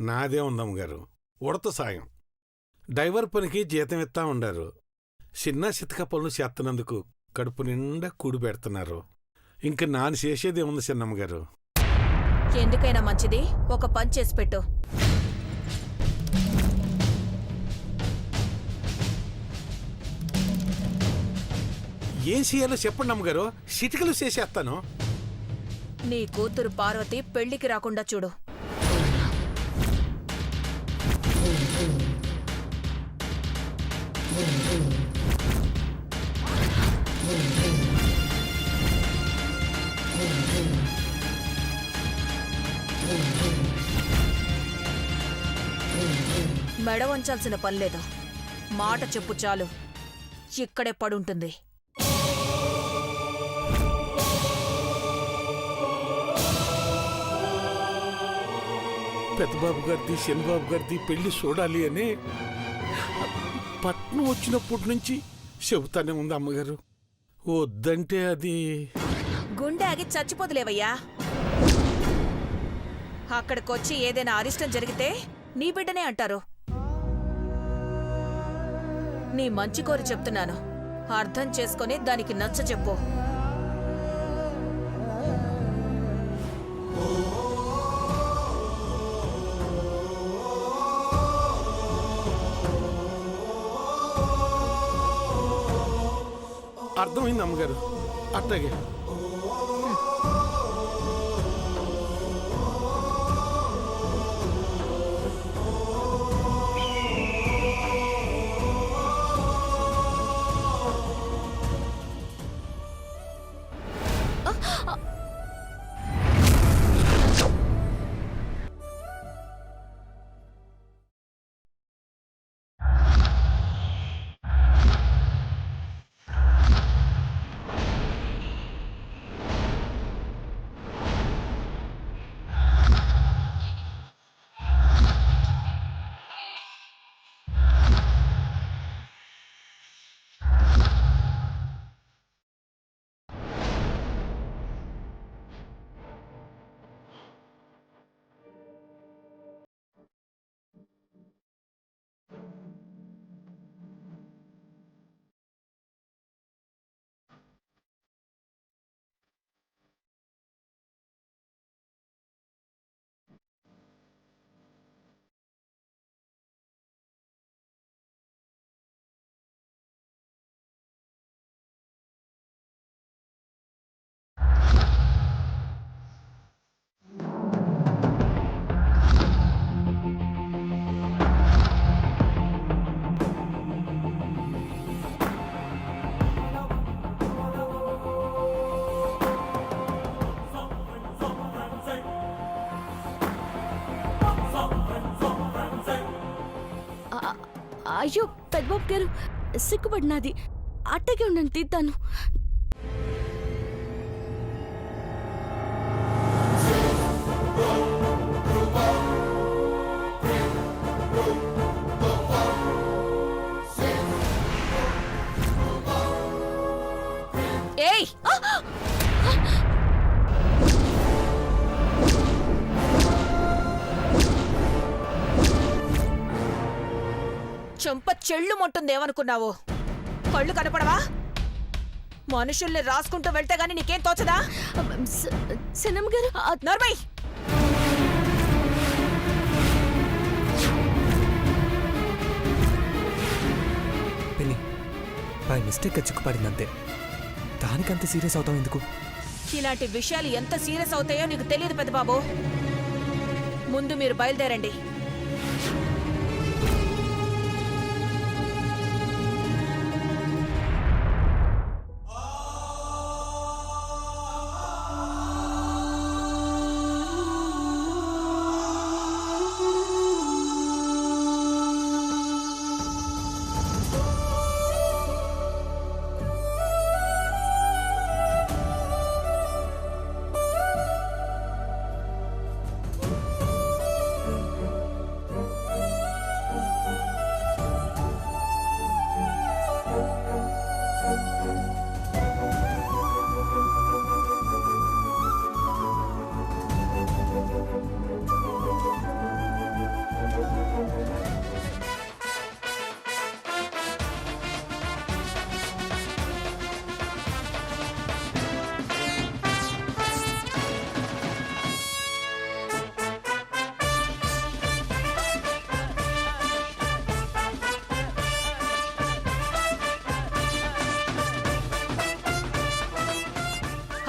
నాదే ఉందమ్మగారు. ఉడత సాయం. డ్రైవర్ పనికి జీతం ఇస్తా ఉండారు. చిన్న చితక పనులు చేస్తున్నందుకు కడుపు నిండా కూడి పెడుతున్నారు. ఇంక నాని చేసేదేముంది చిన్నమ్మగారు? ఎందుకైనా మంచిది ఒక పని చేసి పెట్టు. ఏం చేయాలో చెప్పండి అమ్మగారు, చిటికలు చేసేస్తాను. నీ కూతురు పార్వతి పెళ్లికి రాకుండా చూడు. మెడ వంచాల్సిన పనిలేదు. మాట చెప్పు చాలు, ఇక్కడే పడుంటుంది. పెద్దబాబు గారిది శనిబాబు గారిది పెళ్లి చూడాలి అని పట్నం వచ్చినప్పటి నుంచి చెబుతానే ఉంది అమ్మగారు. వద్దంటే అది గుండె ఆగి చచ్చిపోతులేవయ్యా. అక్కడికొచ్చి ఏదైనా అరిష్టం జరిగితే నీ బిడ్డనే అంటారు. నీ మంచి కోరి చెప్తున్నాను, అర్థం చేసుకొని దానికి నచ్చ చెప్పు. అర్థమైంది అమ్మగారు, అట్లాగే. అయ్యో పెద్దబాబు గారు, సిగ్గుపడినది. అట్టగే ఉండండి, తీద్దాను. ఏయ్, చెంప చెళ్ళు మొట్టుందేమనుకున్నావు? కళ్ళు కనపడవా? మనుషుల్ని రాసుకుంటూ వెళ్తే గాని నీకేం తోచదా? సనమ్మ గారు, నర్మై! పిన్ని, బై మిస్టేక్ చిక్కుపడిందంతే. దానికంత సీరియస్ అవుతావు ఎందుకు? ఇలాంటి విషయాలు ఎంత సీరియస్ అవుతాయో నీకు తెలియదు పెద్దబాబు. ముందు మీరు బయలుదేరండి.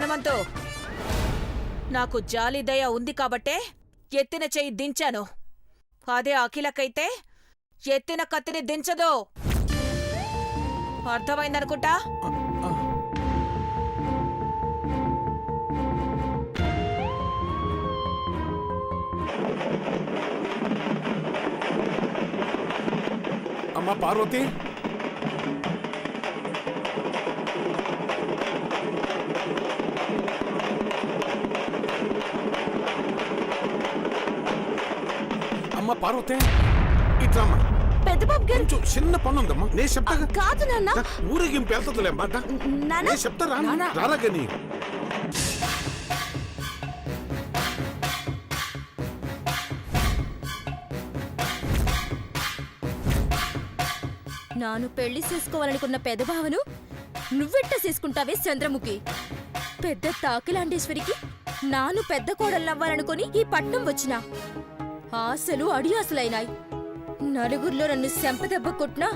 హనుమంతు, నాకు జాలి దయ ఉంది కాబట్టే ఎత్తిన చెయ్యి దించాను. అదే అఖిలకైతే ఎత్తిన కత్తిని దించదు. అర్థమైందనుకుంటా. అమ్మా పార్వతి, అమ్మా పార్వతి, ఇట్లమ్మా. పెద్దబాబు గారు కొంచెం చిన్న పని ఉందమ్మా, నేను చెప్తా. కాదు నాన్న. ఊరేగింపు వెళ్తుందిలే అమ్మా. నాన్న నేను చెప్తా రారా గని. నాను పెళ్లి చేసుకోవాలనుకున్న పెదబావను నువ్వెట్ట చేసుకుంటావే చంద్రముఖి? పెద్ద తాకిలాండేశ్వరికి నాను పెద్ద కోడలవ్వాలనుకుని ఈ పట్నం వచ్చినా ఆశలు అడియాసలైనాయి. నలుగురిలో నన్ను శంపదెబ్బ కొట్టినా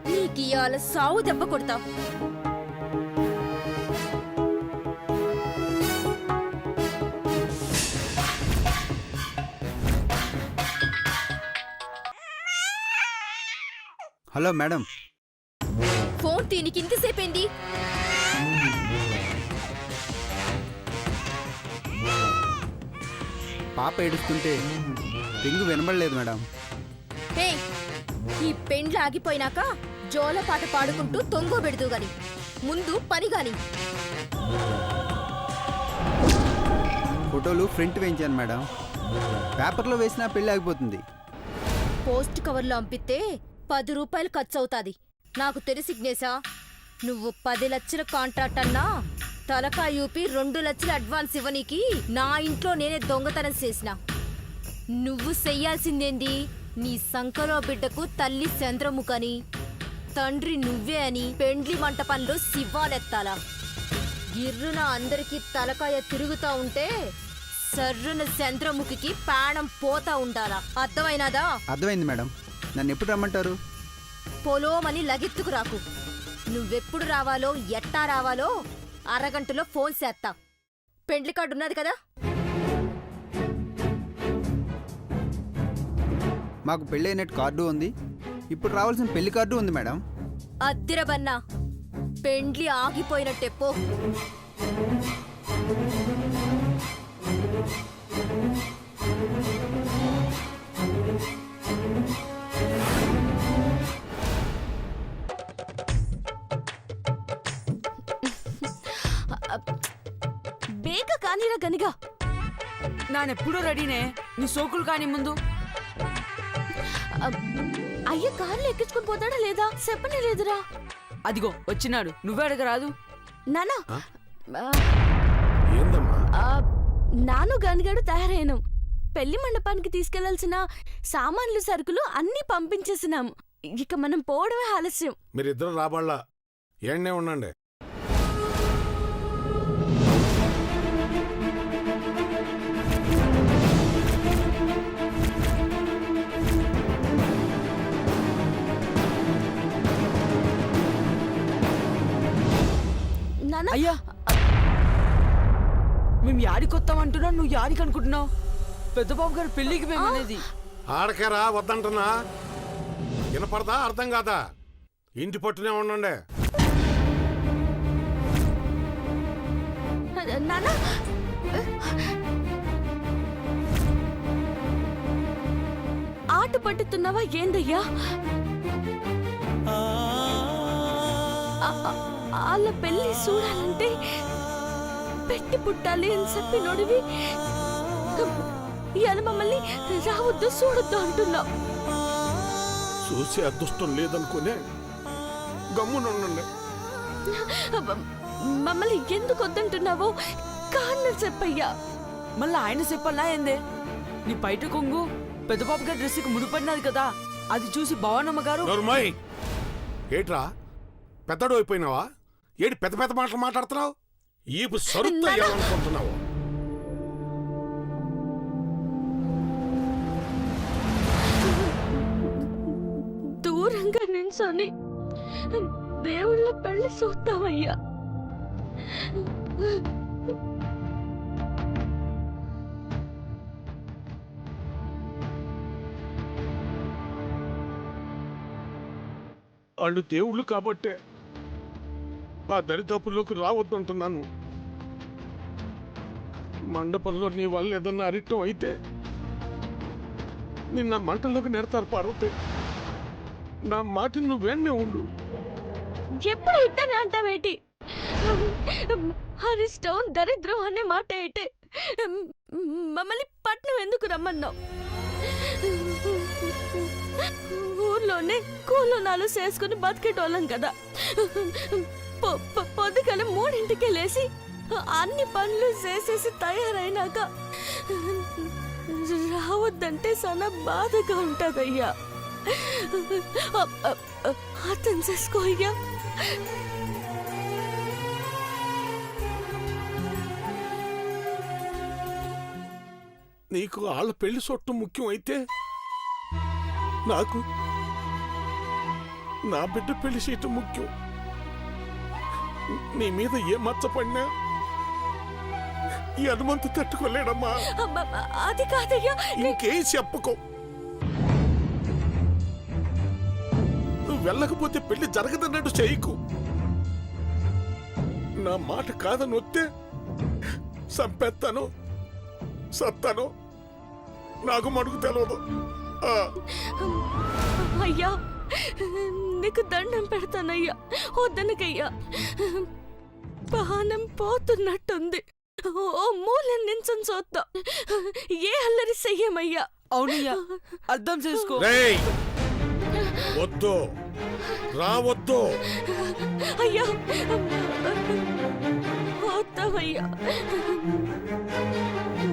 నీకియాల సావు దెబ్బ కొడతా. Hello madam. ఫోన్ తీనికి ఇంతసేపేంది? పాప ఏడుస్తుంటే రింగు వినబడలేదు మేడం. హే, ఈ పెండ్లు ఆగిపోయినాక జోలపాట పాడుకుంటూ తొంగోబెడుతూ గాని ముందు పని గాని. ఫోటోలు ప్రింట్ వేయించాను మేడం. పేపర్లో వేసినా పెళ్ళి ఆగిపోతుంది. పోస్ట్ కవర్లో అంపితే 10 రూపాయలు ఖర్చవుతాది. నాకు తెలిసి జ్ఞేసా, నువ్వు 10 లక్షల కాంట్రాక్ట్ అన్నా తలకాయ యూపి 2 లక్షలు అడ్వాన్స్ ఇవ్వనీకి నా ఇంట్లో నేనే దొంగతనం చేసిన. నువ్వు చెయ్యాల్సిందేంది? నీ సంకలో బిడ్డకు తల్లి చంద్రముఖని, తండ్రి నువ్వే అని పెండ్లి మంటపంలో శివ్వాలెత్తాలా. గిర్రున అందరికీ తలకాయ తిరుగుతా ఉంటే సర్రున చంద్రముఖికి ప్రాణం పోతా ఉండాలా. అర్థమైనాదా? అర్థమైంది మేడం. నన్ను ఎప్పుడు రమ్మంటారు? పొలోమని లగెత్తుకు రాకు. నువ్వెప్పుడు రావాలో ఎట్టా రావాలో అరగంటలో ఫోన్ చేస్తా. పెండ్లి కార్డు ఉన్నది కదా? మాకు పెళ్ళి అయినట్టు కార్డు ఉంది. ఇప్పుడు రావాల్సిన పెళ్లి కార్డు ఉంది మేడం. అద్దిరబన్నా, పెండ్లి ఆగిపోయినట్టే పో. బేగ కానీరా గనిగా. నానెప్పుడూ రెడీనే, నీ సోకులు కాని ముందు. అయ్య కార్లు ఎక్కించుకుని పోతాడా లేదా చెప్పనే లేదురా. అదిగో వచ్చినాడు, నువ్వే అడగరాదు. నానా ఏందమ్మా? నాను గనిగాడు తయారైనాం. పెళ్లి మండపానికి తీసుకెళ్లాల్సిన సామాన్లు సరుకులు అన్నీ పంపించేసినాం. ఇక మనం పోవడమే ఆలస్యం. మీరిద్దరు రాబాళ్ళ ఏండే ఉండండి. నానా అయ్యా, మేము యాడికొత్తామంటున్నావు, నువ్వు యాడికి అనుకుంటున్నావు? పెద్ద బాబు గారు పెళ్లికి మేమనేది. ఆడకేరా వద్దంటున్నా, వినపడదా? అర్థం కాదా? ఇంటి పట్టునే ఉండండి. నానా ఆట పట్టుతున్నావా ఏందయ్యా? వాళ్ళ పెళ్లి చూడాలంటే పెట్టి పుట్టాలి అని చెప్పి నోడివి ఇవాళ మమ్మల్ని రావద్దు చూడొద్దు అంటున్నావు. చూసి అదృష్టం లేదనుకునే గమ్మునుండండి. మమ్మల్ని ఎందుకు వద్దంటున్నావో కారణం చెప్పయ్యా. మళ్ళీ ఆయన చెప్పాలా ఏందే? నీ బయట కొంగు పెద్ద బాబు గారి డ్రెస్కి ముడిపడినది కదా, అది చూసి భవనమ్మ గారు. నోర్మయ్, ఏట్రా పెద్దడు అయిపోయినావా? ఏడు పెద్ద పెద్ద మాటలు మాట్లాడుతున్నావు? ఈపు సరుత్తా ఏమనుకుంటున్నావు? దూరంగా నించొని దేవుళ్ళ పెళ్లి చూస్తామయ్యా. వాళ్ళు దేవుళ్ళు కాబట్టే ఆ దరిదాపుల్లోకి రావద్దంటున్నాను. మండపంలో నీ వల్ల ఏదన్నా అరిట్టం అయితే నిన్న మంటల్లోకి నెడతారు పార్వతి. నా మాటను నువ్వు వెన్నే ఉండు. ఎప్పుడు ఇట్టనే అంటావేటి? అరిష్టం దరిద్రం అనే మాట ఏంటి? మమ్మల్ని పట్నం ఎందుకు రమ్మన్నావు? ఊర్లోనే కూలోనాలు చేసుకుని బతికేటోళ్ళం కదా. పొద్దుగల 3ంటికే లేసి అన్ని పనులు చేసేసి తయారైనాక రావద్దంటే చాలా బాధగా ఉంటదయ్యా. అర్థం చేసుకో అయ్యా. నీకు వాళ్ళ పెళ్లి సొట్టు ముఖ్యం అయితే నాకు నా బిడ్డ పెళ్లి చేయటం ముఖ్యం. నీ మీద ఏ మచ్చపడినా ఈ హనుమంతు తట్టుకోలేడమ్మా. అది కాదయ్యా. ఇంకేం చెప్పకో. నువ్వు వెళ్ళకపోతే పెళ్లి జరగదన్నట్టు చేయకు. నా మాట కాదని వస్తే చంపేస్తాను, సత్తాను, నాకు మడుగు తెలియదు. అయ్యా నీకు దండం పెడతానయ్యా, వద్దనకయ్యా. పానం పోతున్నట్టుంది. ఓ మూల నించని చూద్దాం. ఏ అల్లరి చెయ్యమయ్యా. అవునయ్యా, అర్థం చేసుకో. వద్దు, రావద్దు. అయ్యా వద్దామయ్యా.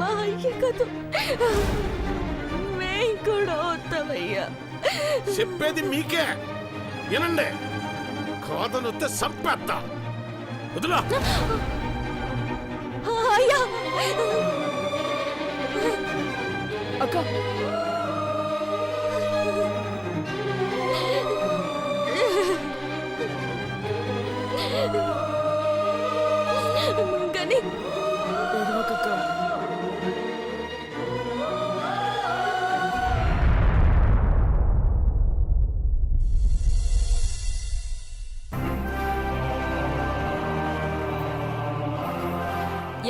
మా అయ్య కదూ, మేం కూడా వద్దామయ్యా. చెప్పేది మీకే వినండి. కాదని వస్తే చంపేస్తా. వదిలా. అయ్యా అక్క, గని ఏడవకక్క.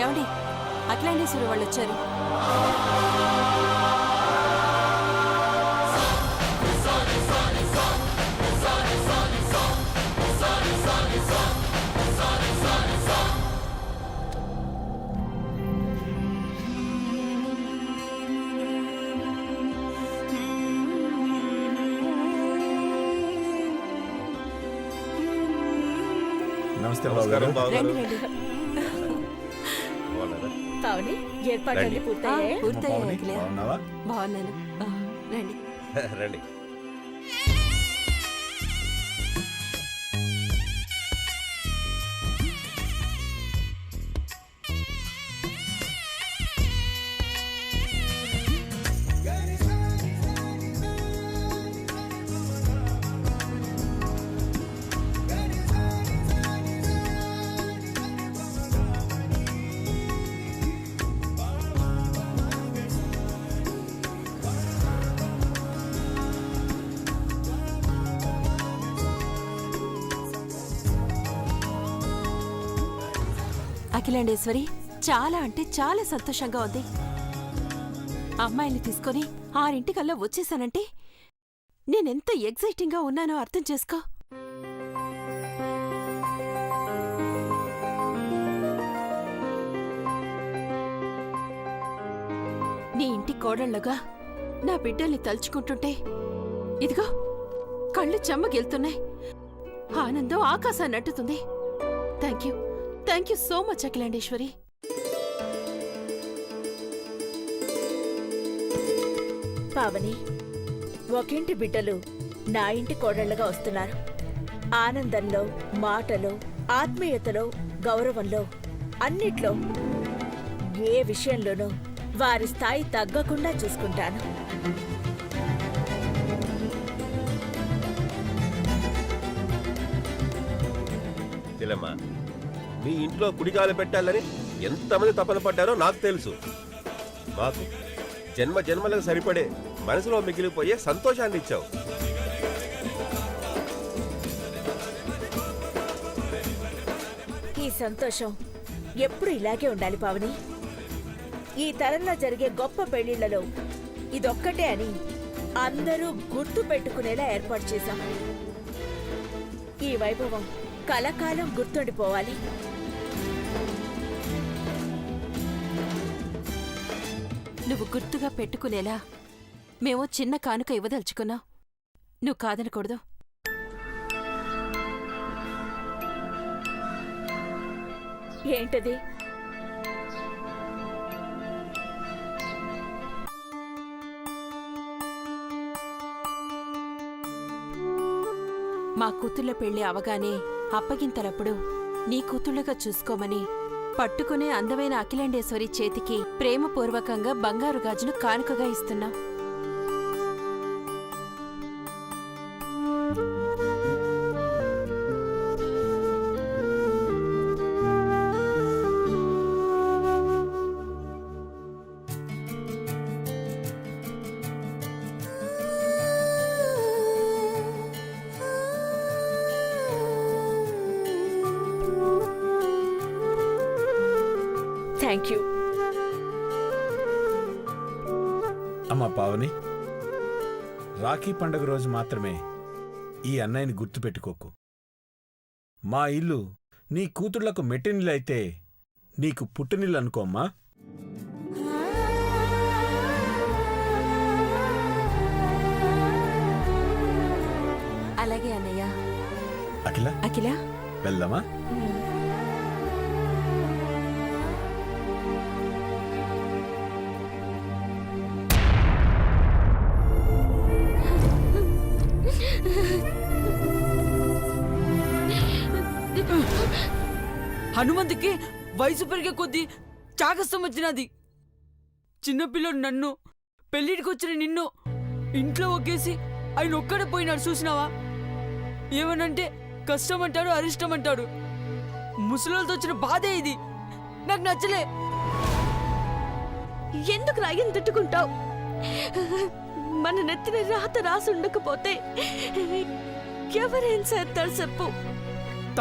ఏమండి, అఖిలాండేశ్వరి వాళ్ళు వచ్చారు. నమస్తే బాబు. రండి రండి. పావని, ఏర్పాట్లన్నీ పూర్తయ్యాయా? పూర్తయ్యాయి అఖిల. బాగున్నావా? బాగున్నాను. రండి రండి. అఖిలాండేశ్వరి, చాలా అంటే చాలా సంతోషంగా ఉంది. అమ్మాయిని తీసుకొని 6 వచ్చేసానంటే నేనెంత ఎగ్జైటింగ్గా ఉన్నానో అర్థం చేసుకో. నీ ఇంటి కోడళ్లుగా నా బిడ్డల్ని తలుచుకుంటుంటే ఇదిగో కళ్ళు చెమ్మగిల్తున్నాయి. ఆనందం ఆకాశాన్ని అట్టుతుంది. Thank you so much Akhilandeshwari. Pavani, ఒకింటి బిడ్డలు నా ఇంటి కోడళ్లుగా వస్తున్నారు. ఆనందంలో, మాటలో, ఆత్మీయతలో, గౌరవంలో, అన్నిట్లో ఏ విషయంలోనూ వారి స్థాయి తగ్గకుండా చూసుకుంటాను. మీ ఇంట్లో కుడికాలు పెట్టాలని ఎంతమంది తపన పడ్డారో నాకు తెలుసు. మాకు జన్మ జన్మలకు సరిపడే మనసులో మిగిలిపోయే సంతోషాన్ని ఇచ్చావు. ఈ సంతోషం ఎప్పుడు ఇలాగే ఉండాలి పావని. ఈ తరంలో జరిగే గొప్ప పెళ్లిళ్లలో ఇదొక్కటే అని అందరూ గుర్తు పెట్టుకునేలా ఏర్పాటు చేశాం. ఈ వైభవం కలకాలం గుర్తుండిపోవాలి. నువ్వు గుర్తుగా పెట్టుకునేలా మేము చిన్న కానుక ఇవ్వదలుచుకున్నాం. నువ్వు కాదనకూడదు. ఏంటది? మా కూతుళ్ళ పెళ్లి అవగానే అప్పగింతలప్పుడు నీ కూతుళ్ళగా చూసుకోమని పట్టుకునే అందమైన అఖిలాండేశ్వరి చేతికి ప్రేమపూర్వకంగా బంగారు గాజును కానుకగా ఇస్తున్నాం. Thank you. అమ్మా పావని, రాఖీ పండుగ రోజు మాత్రమే ఈ అన్నయ్యని గుర్తుపెట్టుకోకు. మా ఇల్లు నీ కూతుళ్లకు మెట్టినిల్లు అయితే నీకు పుట్టినిల్లు అనుకోమ్మా. అలాగే అన్నయ్య. అఖిల అఖిల, వెళ్దామా? హనుమంతుకి వయసు పెరిగే కొద్దీ చాకస్తం వచ్చినది. చిన్నపిల్లడు నన్ను, పెళ్లిడికి వచ్చిన నిన్ను ఇంట్లో ఒకేసి ఆయన ఒక్కడే పోయినాడు. చూసినావా? ఏమనంటే కష్టం అంటాడు, అరిష్టం అంటాడు. ముసలితో వచ్చిన బాధే ఇది. నాకు నచ్చలే. ఎందుకు రాయం తిట్టుకుంటావు? మన నెత్తిన రాత రాసి ఉండకపోతే ఎవరేం చేస్తారు చెప్పు?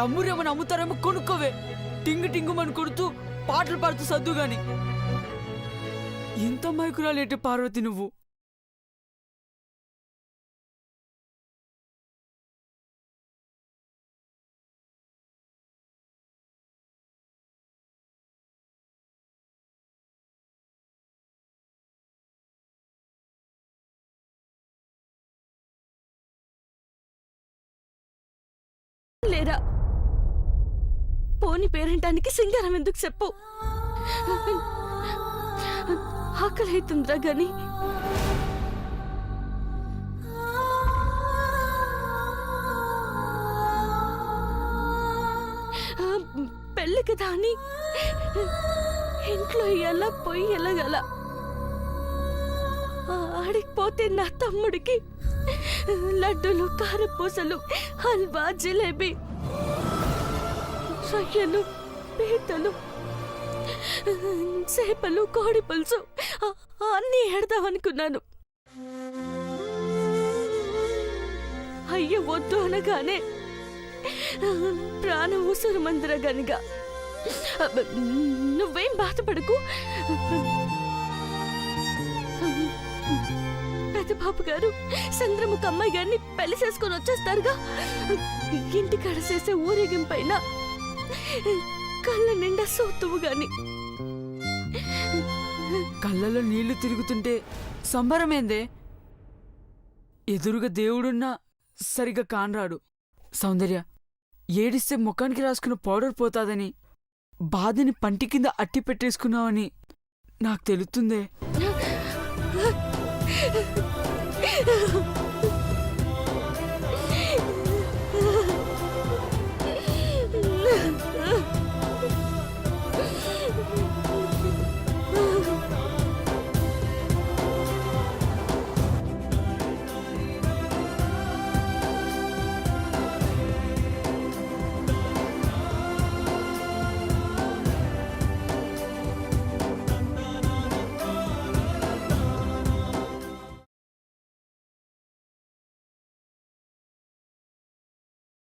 తమ్మురేమని అమ్ముతారేమో కొనుక్కోవే. టింగు టింగుమని కొడుతూ పాటలు పాడుతూ సర్దు గాని. ఎంత మైకురాలేటే పార్వతి నువ్వు. లేరా? పోని పేరంటానికి సింగారం ఎందుకు చెప్పు? ఆకలి అవుతుందిరా గాని. పెళ్ళి కదా అని ఇంట్లో ఎలా పోయి ఎలాగల ఆడిపోతే నా తమ్ముడికి లడ్డూలు, కారపూసలు, హల్వా, జిలేబీ, రొయ్యలు, పీతలు, చేపలు, కోడి పులుసు అన్నీ ఎడదామనుకున్నాను. అయ్య వద్దు అనగానే ప్రాణం ఉసురు మందిర గనుక నువ్వేం బాధపడకు. పెద్దబాబు గారు చంద్రముఖ అమ్మాయి గారిని పెళ్లి చేసుకొని వచ్చేస్తారుగా. ఇంటికాడ చేసే ఊరేగింపైన కళ్ళ నిండా సోతువు గాని. కళ్ళలో నీళ్లు తిరుగుతుంటే సంబరమేందే? ఎదురుగా దేవుడున్నా సరిగా కానరాడు. సౌందర్య, ఏడిస్తే ముఖానికి రాసుకున్న పౌడర్ పోతాదని, బాధని పంటి కింద అట్టి పెట్టేసుకున్నావని నాకు తెలుస్తుందే.